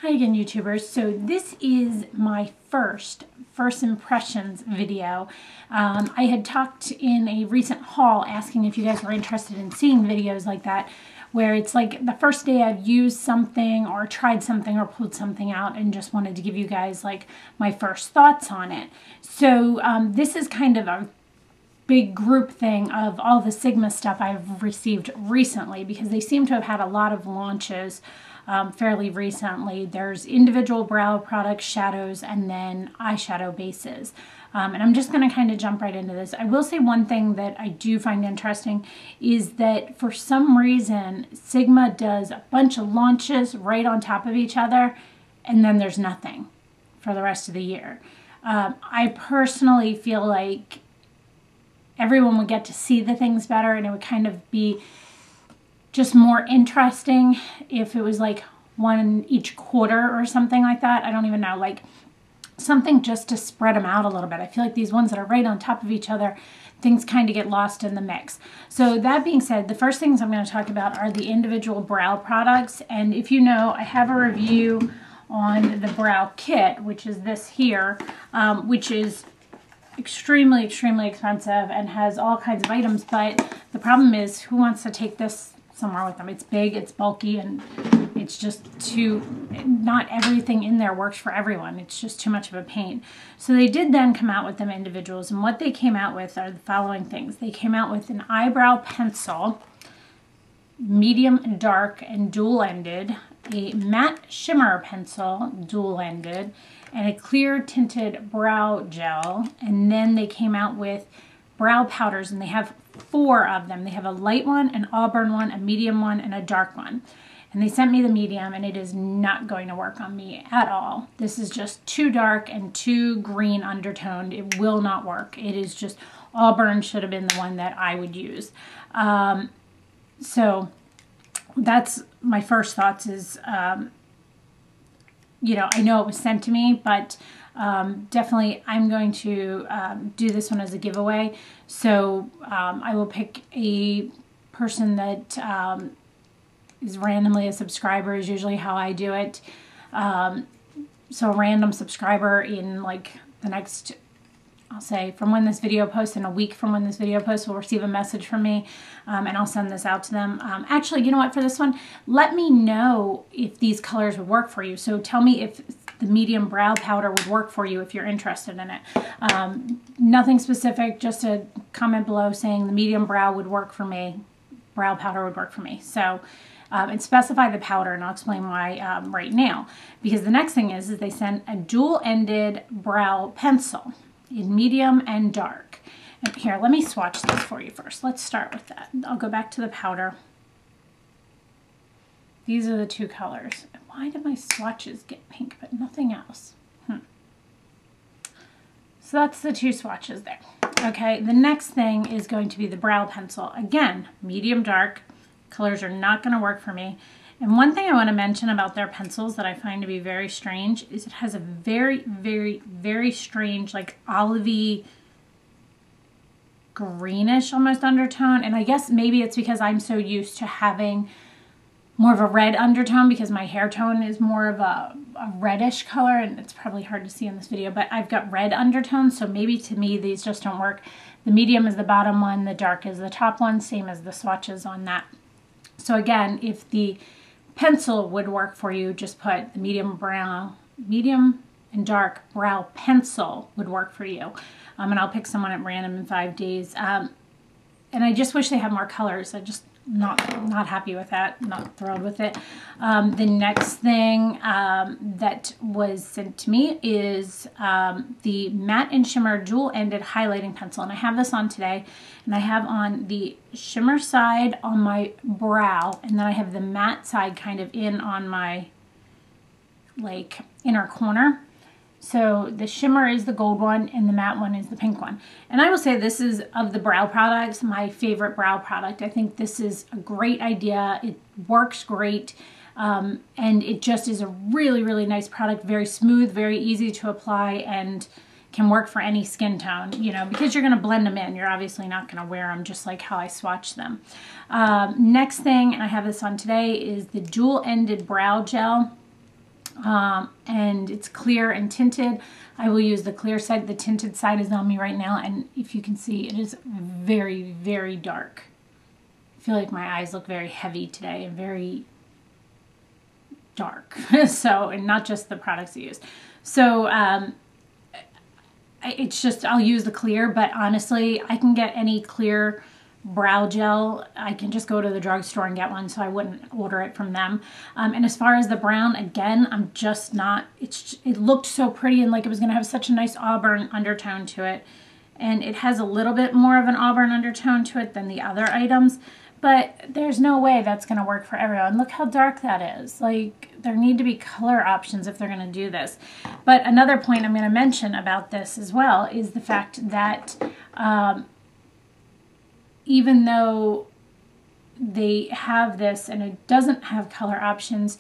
Hi again, YouTubers. So this is my first impressions video. I had talked in a recent haul asking if you guys were interested in seeing videos like that, where it's like the first day I've used something or tried something or pulled something out and just wanted to give you guys like my first thoughts on it. So this is kind of a big group thing of all the Sigma stuff I've received recently, because they seem to have had a lot of launches fairly recently. There's individual brow products, shadows, and then eyeshadow bases. And I'm just going to kind of jump right into this. I will say one thing that I do find interesting is that for some reason Sigma does a bunch of launches right on top of each other, and then there's nothing for the rest of the year. I personally feel like everyone would get to see the things better, and it would kind of be just more interesting if it was like one each quarter or something like that. I don't even know, like something just to spread them out a little bit. I feel like these ones that are right on top of each other, things kind of get lost in the mix. So that being said, the first things I'm going to talk about are the individual brow products. And if you know, I have a review on the brow kit, which is this here, which is extremely expensive and has all kinds of items. But the problem is, who wants to take this somewhere with them? It's big, it's bulky, and it's just not everything in there works for everyone. It's just too much of a pain. So they did then come out with them individuals, and what they came out with are the following things. They came out with an eyebrow pencil, medium, dark, and dual-ended, a matte shimmer pencil, dual-ended, and a clear tinted brow gel. And then they came out with brow powders, and they have 4 of them. They have a light one, an auburn one, a medium one, and a dark one. And they sent me the medium, and it is not going to work on me at all. This is just too dark and too green undertoned. It will not work. It is just, auburn should have been the one that I would use. So that's my first thoughts is, you know, I know it was sent to me, but definitely I'm going to do this one as a giveaway. So I will pick a person that is randomly a subscriber, is usually how I do it. So a random subscriber in like the next, I'll say from when this video posts, in a week from when this video posts, will receive a message from me, and I'll send this out to them. Actually, you know what, for this one, let me know if these colors would work for you. So tell me if the medium brow powder would work for you if you're interested in it. Nothing specific, just a comment below saying the medium brow would work for me, brow powder would work for me. So, and specify the powder, and I'll explain why right now. Because the next thing is they sent a dual-ended brow pencil in medium and dark. And here, let me swatch this for you first. Let's start with that. I'll go back to the powder. These are the 2 colors. Why did my swatches get pink but nothing else? So that's the 2 swatches there. Okay, the next thing is going to be the brow pencil. Again, medium dark. Colors are not going to work for me. And one thing I want to mention about their pencils that I find to be very strange is it has a very strange, like olivey, greenish almost undertone. And I guess maybe it's because I'm so used to having more of a red undertone, because my hair tone is more of a reddish color, and it's probably hard to see in this video, but I've got red undertones, so maybe to me these just don't work. The medium is the bottom one, the dark is the top one, same as the swatches on that. So again, if the pencil would work for you, just put the medium and dark brow pencil would work for you. And I'll pick someone at random in 5 days. And I just wish they had more colors. I just not happy with that, not thrilled with it. The next thing that was sent to me is the matte and shimmer dual-ended highlighting pencil, and I have this on today, and I have on the shimmer side on my brow, and then I have the matte side kind of in on my like inner corner. So the shimmer is the gold one and the matte one is the pink one. And I will say this is, of the brow products, my favorite brow product. I think this is a great idea. It works great. And it just is a really nice product. Very smooth, very easy to apply, and can work for any skin tone, you know, because you're going to blend them in. You're obviously not going to wear them just like how I swatch them. Next thing, and I have this on today, is the dual-ended brow gel. and it's clear and tinted. I will use the clear side. The tinted side is on me right now, and if you can see, it is very, very dark. I feel like my eyes look very heavy today and very dark. So, and not just the products I use. So, it's just, I'll use the clear, but honestly, I can get any clear brow gel. I can just go to the drugstore and get one, so I wouldn't order it from them. And as far as the brown, again, I'm just not, it looked so pretty and like it was going to have such a nice auburn undertone to it. And it has a little bit more of an auburn undertone to it than the other items, but there's no way that's going to work for everyone. Look how dark that is. Like, there need to be color options if they're going to do this. But another point I'm going to mention about this as well is the fact that even though they have this and it doesn't have color options,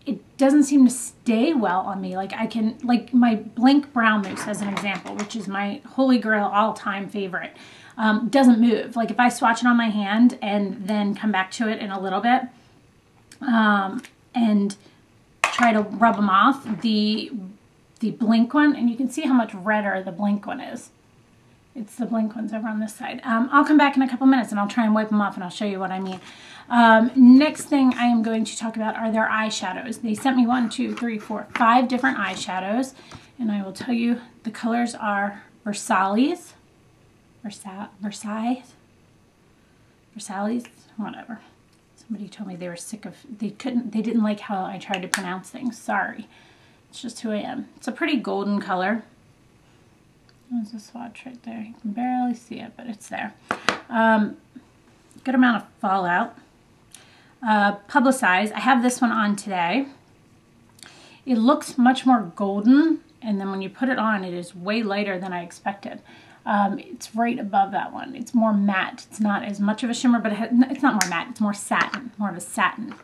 it doesn't seem to stay well on me. Like, I can, like my Blink Brow Mousse as an example, which is my holy grail all-time favorite, doesn't move. Like, if I swatch it on my hand and then come back to it in a little bit and try to rub them off, the Blink one, and you can see how much redder the Blink one is. It's the Blink ones over on this side. I'll come back in a couple minutes and I'll try and wipe them off and I'll show you what I mean. Next thing I am going to talk about are their eyeshadows. They sent me 5 different eyeshadows, and I will tell you the colors are Versailles, whatever. Somebody told me they were sick of, they didn't like how I tried to pronounce things. Sorry. It's just who I am. It's a pretty golden color. There's a swatch right there. You can barely see it, but it's there. Good amount of fallout. Publicize. I have this one on today. It looks much more golden, and then when you put it on, it is way lighter than I expected. It's right above that one. It's more matte. It's not as much of a shimmer, but it's not more matte. It's more satin, more of a satin.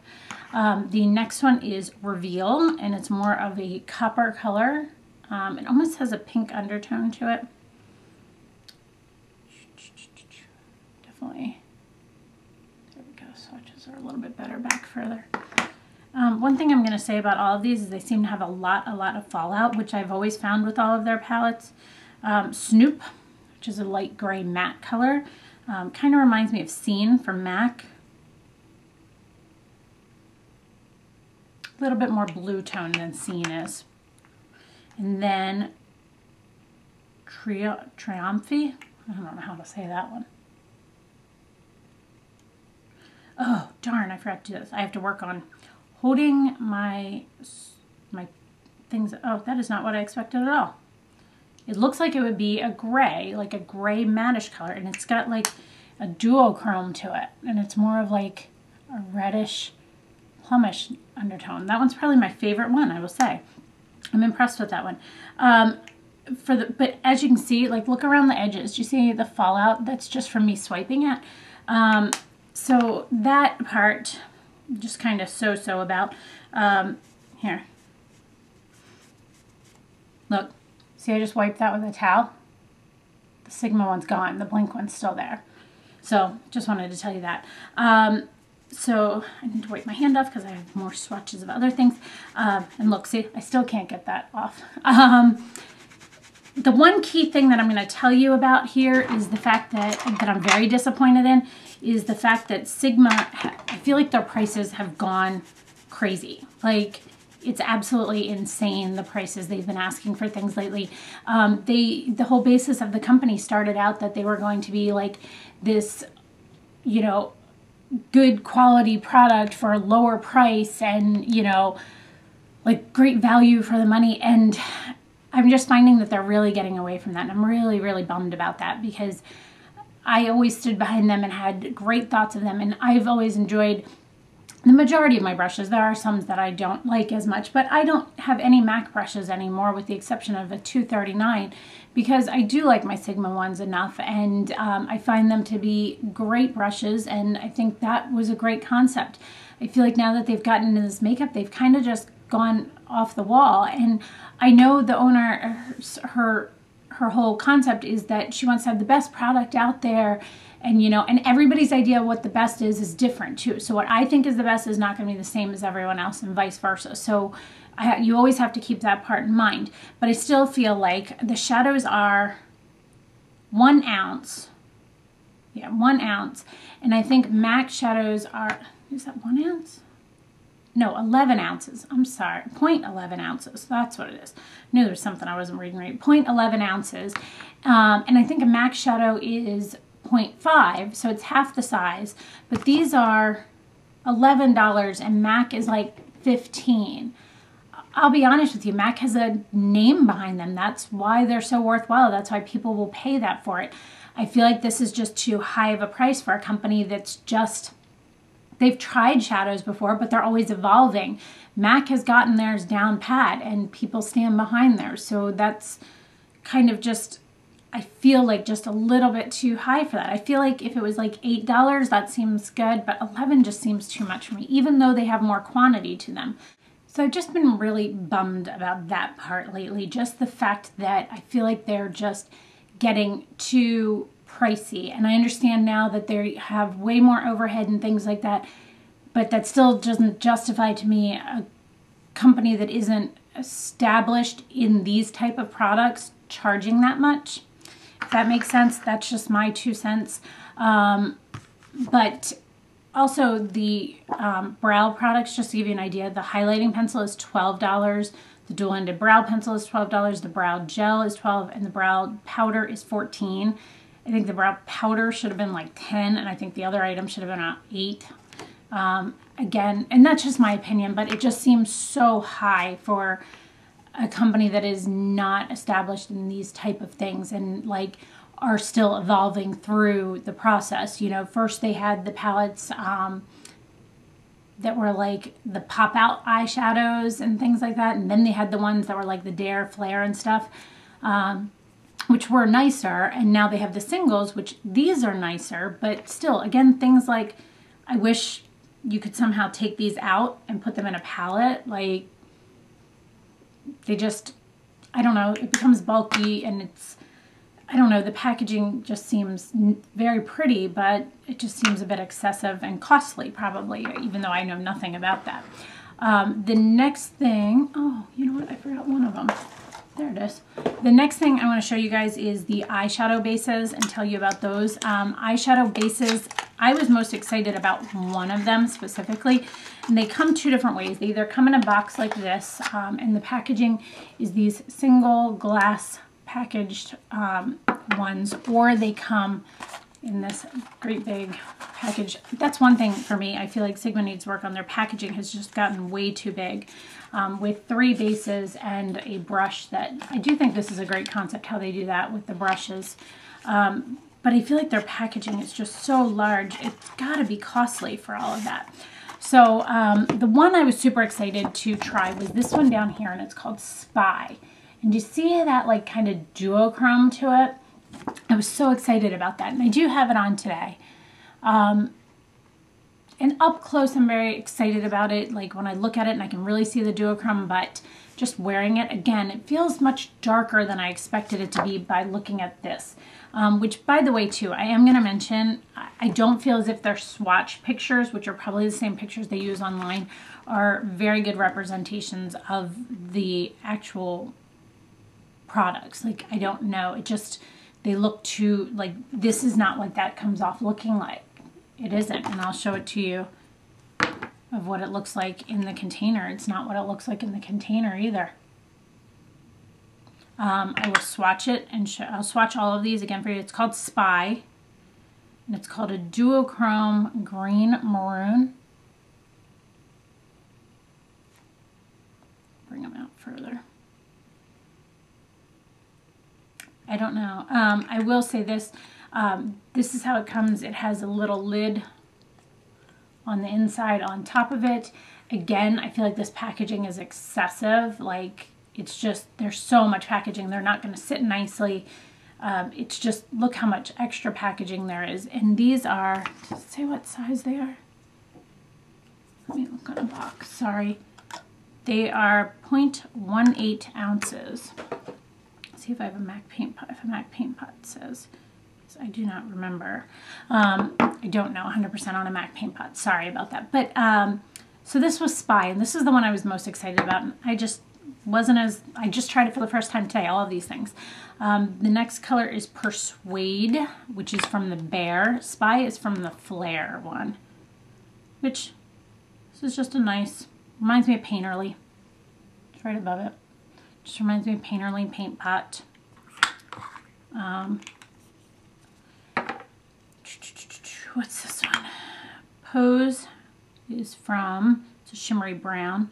The next one is Reveal, and it's more of a copper color. It almost has a pink undertone to it. Definitely. There we go. Swatches are a little bit better back further. One thing I'm going to say about all of these is they seem to have a lot of fallout, which I've always found with all of their palettes. Snoop, which is a light gray matte color. Kind of reminds me of Scene from MAC. A little bit more blue tone than Scene is. And then Triumphy. I don't know how to say that one. Oh, darn, I forgot to do this. I have to work on holding my things. Oh, that is not what I expected at all. It looks like it would be a gray, like a gray mattish color, and it's got like a duochrome to it, and it's more of like a reddish, plumish undertone. That one's probably my favorite one, I will say. I'm impressed with that one. But as you can see, like, look around the edges. Do you see the fallout? That's just from me swiping it. So that part, just kind of so about. Here. Look. See, I just wiped that with a towel. The Sigma one's gone. The Blink one's still there. So just wanted to tell you that. So I need to wipe my hand off because I have more swatches of other things. And look, see, I still can't get that off. The one key thing that I'm going to tell you about here is the fact that I'm very disappointed in is the fact that Sigma, I feel like their prices have gone crazy. Like, it's absolutely insane, the prices they've been asking for things lately. The whole basis of the company started out that they were going to be like this, you know, good quality product for a lower price and, you know, like great value for the money. And I'm just finding that they're really getting away from that. And I'm really bummed about that because I always stood behind them and had great thoughts of them. And I've always enjoyed the majority of my brushes. There are some that I don't like as much, but I don't have any MAC brushes anymore with the exception of a 239 because I do like my Sigma ones enough, and I find them to be great brushes, and I think that was a great concept. I feel like now that they've gotten into this makeup, they've kind of just gone off the wall, and I know the owner, her whole concept is that she wants to have the best product out there And, you know, and everybody's idea of what the best is different too. So what I think is the best is not going to be the same as everyone else and vice versa. So you always have to keep that part in mind. But I still feel like the shadows are 1 ounce. Yeah, 1 ounce. And I think MAC shadows are, is that 1 ounce? No, 11 ounces. I'm sorry, 0.11 ounces. That's what it is. I knew there was something I wasn't reading right. 0.11 ounces. And I think a MAC shadow is 0.5, so it's half the size. But these are $11 and MAC is like $15. I'll be honest with you, MAC has a name behind them. That's why they're so worthwhile. That's why people will pay that for it. I feel like this is just too high of a price for a company that's just, they've tried shadows before, but they're always evolving. MAC has gotten theirs down pat and people stand behind theirs. So that's kind of just, I feel like just a little bit too high for that. I feel like if it was like $8, that seems good, but 11 just seems too much for me, even though they have more quantity to them. So I've just been really bummed about that part lately. Just the fact that I feel like they're just getting too pricey. And I understand now that they have way more overhead and things like that, but that still doesn't justify to me a company that isn't established in these type of products charging that much. If that makes sense, that's just my 2 cents. But also the brow products, just to give you an idea, the highlighting pencil is $12. The dual-ended brow pencil is $12. The brow gel is $12, and the brow powder is $14. I think the brow powder should have been like $10, and I think the other item should have been $8. Again, and that's just my opinion, but it just seems so high for a company that is not established in these type of things and like are still evolving through the process. You know, first they had the palettes that were like the pop-out eyeshadows and things like that, and then they had the ones that were like the Dare, Flare and stuff, which were nicer, and now they have the singles, which these are nicer, but still, again, things like, I wish you could somehow take these out and put them in a palette. Like, they just, I don't know, it becomes bulky and it's, I don't know, the packaging just seems very pretty, but it just seems a bit excessive and costly probably, even though I know nothing about that. The next thing, oh, you know what, I forgot one of them. There it is. The next thing I want to show you guys is the eyeshadow bases and tell you about those. Eyeshadow bases, I was most excited about one of them specifically, and they come 2 different ways. They either come in a box like this, and the packaging is these single glass packaged ones, or they come in this great big package. That's one thing for me. I feel like Sigma needs work on their packaging, has just gotten way too big, with 3 bases and a brush. That I do think this is a great concept how they do that with the brushes, but I feel like their packaging is just so large. It's got to be costly for all of that. So the one I was super excited to try was this one down here, and it's called Spy. And you see that like kind of duochrome to it? I was so excited about that, and I do have it on today. And up close, I'm very excited about it. Like when I look at it and I can really see the duochrome, but just wearing it, again, it feels much darker than I expected it to be by looking at this. Which, by the way, too, I am going to mention, I don't feel as if their swatch pictures, which are probably the same pictures they use online, are very good representations of the actual products. Like, I don't know. It just, they look too, like, this is not what that comes off looking like. It isn't, and I'll show it to you of what it looks like in the container. It's not what it looks like in the container either. I will swatch it, and I'll swatch all of these again for you. It's called Spy, and it's called a duochrome green maroon. Bring them out further. I don't know. I will say this. This is how it comes. It has a little lid on the inside on top of it. Again, I feel like this packaging is excessive. Like, it's just, there's so much packaging. They're not going to sit nicely. It's just, look how much extra packaging there is. And these are, does it say what size they are? Let me look on a box. Sorry. They are 0.18 ounces. Let's see if I have a MAC paint pot. If a MAC paint pot says I do not remember. I don't know 100% on a MAC paint pot. Sorry about that. But so this was Spy, and this is the one I was most excited about. And I just tried it for the first time today, all of these things. The next color is Persuade, which is from the Bare. Spy is from the Flare one, which this is just a nice, reminds me of Painterly. It's right above it. Just reminds me of Painterly paint pot. What's this one? Pose is from, it's a shimmery brown.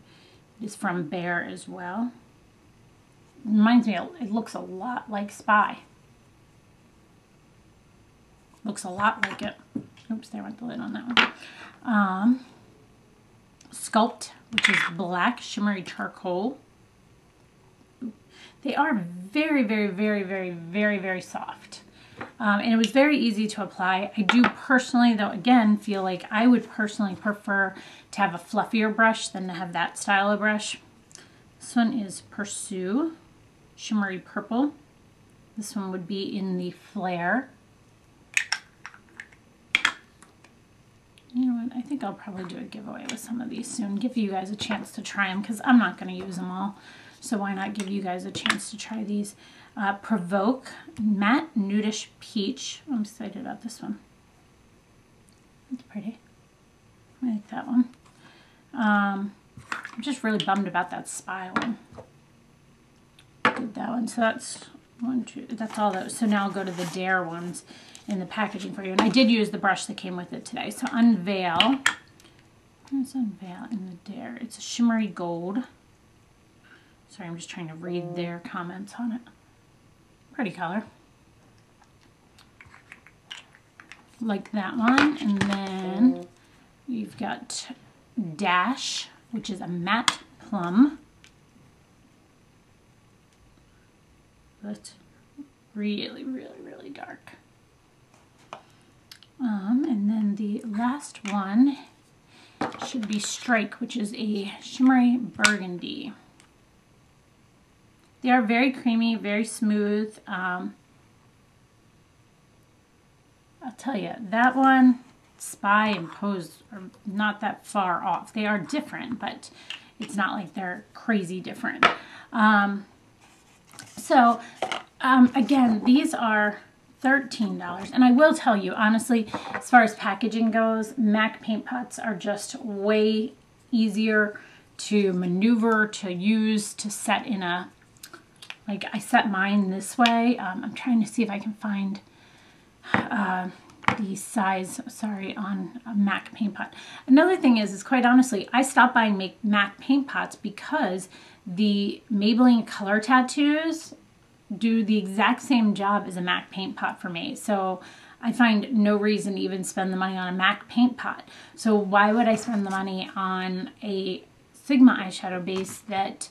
It is from Bare as well. Reminds me, it looks a lot like Spy. Looks a lot like it. Oops, there went the lid on that one. Sculpt, which is black, shimmery charcoal. They are very, very, very, very, very, very soft. And it was very easy to apply. I do personally, though, again, feel like I would personally prefer to have a fluffier brush than to have that style of brush. This one is Pursue, shimmery purple. This one would be in the Flare. You know what, I think I'll probably do a giveaway with some of these soon. Give you guys a chance to try them because I'm not going to use them all. So why not give you guys a chance to try these. Provoke, matte nudish peach. I'm excited about this one. It's pretty. I like that one. I'm just really bummed about that Spy one. Did that one. So that's one, two. That's all those. So now I'll go to the Dare ones in the packaging for you. And I did use the brush that came with it today. So Unveil. Where's Unveil in the Dare? It's a shimmery gold. Sorry, I'm just trying to read their comments on it. Pretty color. Like that one. And then you've got Dash, which is a matte plum. But really, really, really dark. And then the last one should be Strike, which is a shimmery burgundy. They are very creamy, very smooth. I'll tell you, that one, Spy and Pose are not that far off. They are different, but it's not like they're crazy different. Again, these are $13. And I will tell you, honestly, as far as packaging goes, MAC paint pots are just way easier to maneuver, to use, to set in a... Like, I set mine this way. I'm trying to see if I can find the size, sorry, on a MAC paint pot. Another thing is quite honestly, I stopped buying MAC paint pots because the Maybelline Color Tattoos do the exact same job as a MAC paint pot for me. So I find no reason to even spend the money on a MAC paint pot. So why would I spend the money on a Sigma eyeshadow base that,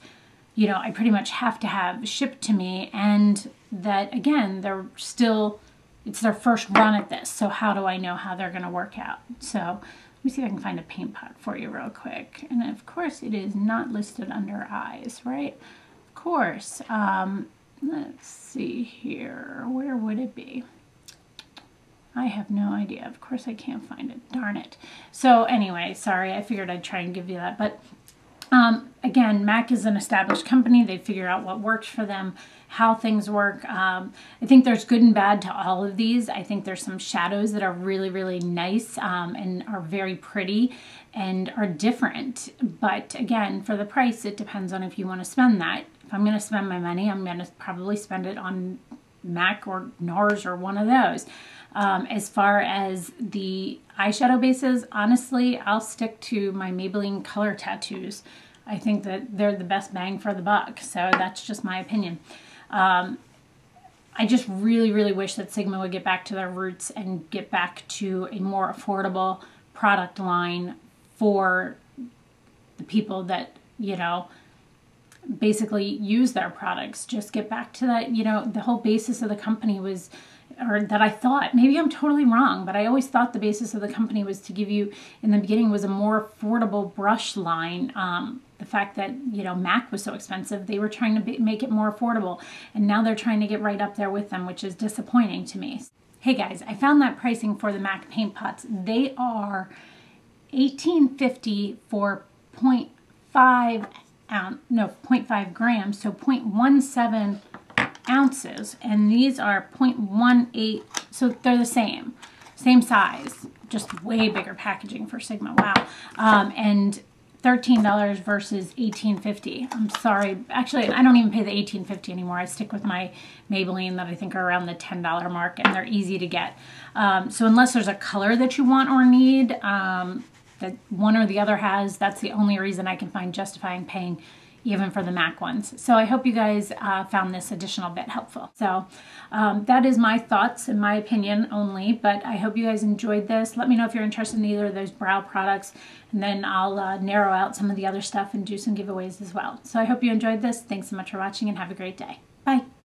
you know, I pretty much have to have shipped to me, and that, again, they're still, it's their first run at this, so how do I know how they're going to work out? So let me see if I can find a paint pot for you real quick. And of course it is not listed under eyes, right? Of course. Let's see here. Where would it be? I have no idea. Of course I can't find it. Darn it. So anyway, sorry, I figured I'd try and give you that, but again, MAC is an established company. They figure out what works for them, how things work. I think there's good and bad to all of these. I think there's some shadows that are really, really nice and are very pretty and are different. But again, for the price, it depends on if you want to spend that. If I'm going to spend my money, I'm going to probably spend it on MAC or NARS or one of those. As far as the eyeshadow bases, honestly, I'll stick to my Maybelline Color Tattoos. I think that they're the best bang for the buck, so that's just my opinion. I just really, really wish that Sigma would get back to their roots and get back to a more affordable product line for the people that, you know, basically use their products. Just get back to that, you know, the whole basis of the company was, or that I thought, maybe I'm totally wrong, but I always thought the basis of the company was to give you, in the beginning, was a more affordable brush line. The fact that, you know, MAC was so expensive, they were trying to make it more affordable, and now they're trying to get right up there with them, which is disappointing to me. Hey guys, I found that pricing for the MAC paint pots. They are $18.50 for 0.5 grams, so 0.17 ounces, and these are 0.18, so they're the same size, just way bigger packaging for Sigma. Wow. And $13 versus $18.50. I'm sorry, actually I don't even pay the $18.50 anymore. I stick with my Maybelline that I think are around the $10 mark, and they're easy to get. So unless there's a color that you want or need that one or the other has, that's the only reason I can find justifying paying even for the MAC ones. So I hope you guys found this additional bit helpful. So that is my thoughts and my opinion only, but I hope you guys enjoyed this. Let me know if you're interested in either of those brow products, and then I'll narrow out some of the other stuff and do some giveaways as well. So I hope you enjoyed this. Thanks so much for watching and have a great day. Bye.